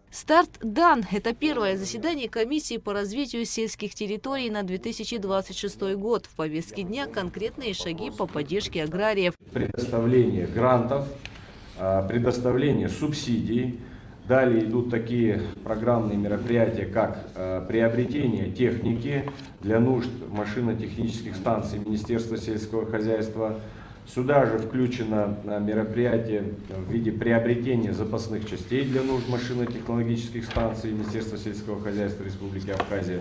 Старт дан. Это первое заседание комиссии по развитию сельских территорий на 2026 год. В повестке дня конкретные шаги по поддержке аграриев. Предоставление грантов, предоставление субсидий. Далее идут такие программные мероприятия, как приобретение техники для нужд машинно-технических станций Министерства сельского хозяйства. Сюда же включено мероприятие в виде приобретения запасных частей для нужд машинно-технологических станций Министерства сельского хозяйства Республики Абхазия,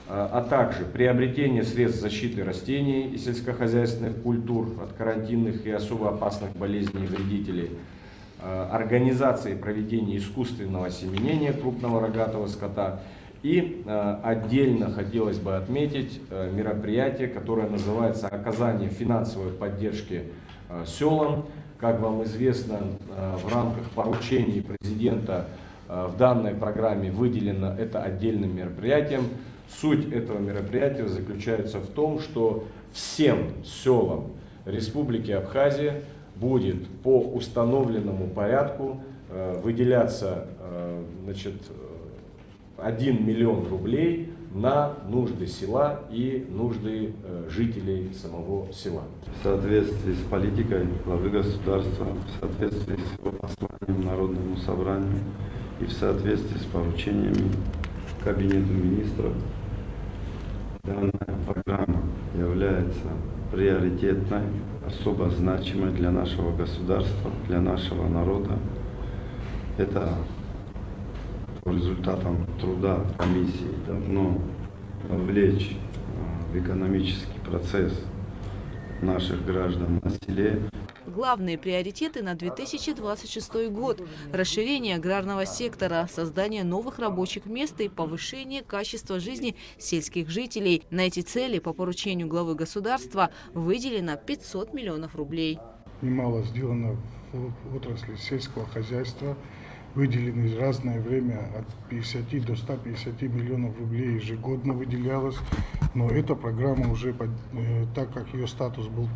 а также приобретение средств защиты растений и сельскохозяйственных культур от карантинных и особо опасных болезней и вредителей, организации проведения искусственного осеменения крупного рогатого скота. И отдельно хотелось бы отметить мероприятие, которое называется «Оказание финансовой поддержки селам». Как вам известно, в рамках поручений президента в данной программе выделено это отдельным мероприятием. Суть этого мероприятия заключается в том, что всем селам Республики Абхазия будет по установленному порядку выделяться 1 миллион рублей на нужды села и нужды жителей самого села. В соответствии с политикой главы государства, в соответствии с его посланием Народному собранию и в соответствии с поручениями Кабинету министров, данная программа является приоритетной, особо значимой для нашего государства, для нашего народа. Это по результатам труда комиссии должно вовлечь в экономический процесс наших граждан на селе. Главные приоритеты на 2026 год – расширение аграрного сектора, создание новых рабочих мест и повышение качества жизни сельских жителей. На эти цели по поручению главы государства выделено 500 миллионов рублей. Немало сделано в отрасли сельского хозяйства. Выделены в разное время от 50 до 150 миллионов рублей ежегодно выделялось. Но эта программа уже, так как ее статус был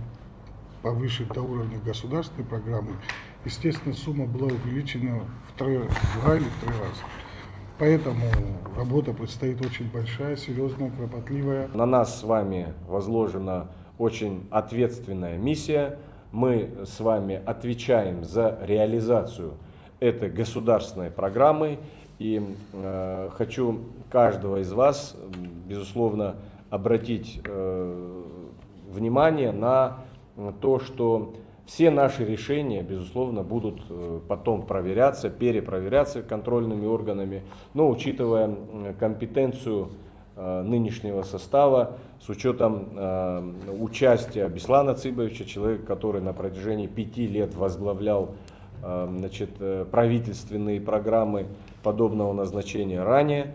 повыше до уровня государственной программы, естественно, сумма была увеличена в 2 или 3 раза. Поэтому работа предстоит очень большая, серьезная, кропотливая. На нас с вами возложена очень ответственная миссия. Мы с вами отвечаем за реализацию этой государственной программы. И хочу каждого из вас, безусловно, обратить внимание на то, что все наши решения, безусловно, будут потом проверяться, перепроверяться контрольными органами, но учитывая компетенцию нынешнего состава, с учетом участия Беслана Цыбовича, человека, который на протяжении 5 лет возглавлял правительственные программы подобного назначения ранее,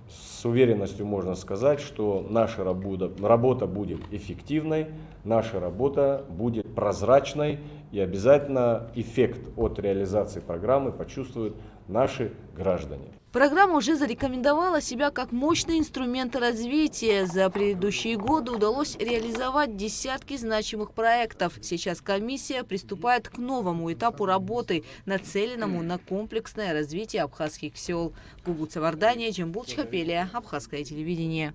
с уверенностью можно сказать, что наша работа будет эффективной, наша работа будет прозрачной, и обязательно эффект от реализации программы почувствуют наши граждане. Программа уже зарекомендовала себя как мощный инструмент развития. За предыдущие годы удалось реализовать десятки значимых проектов. Сейчас комиссия приступает к новому этапу работы, нацеленному на комплексное развитие абхазских сел. Гугуца Вардания, Джамбул Чхапелия, Абхазское телевидение.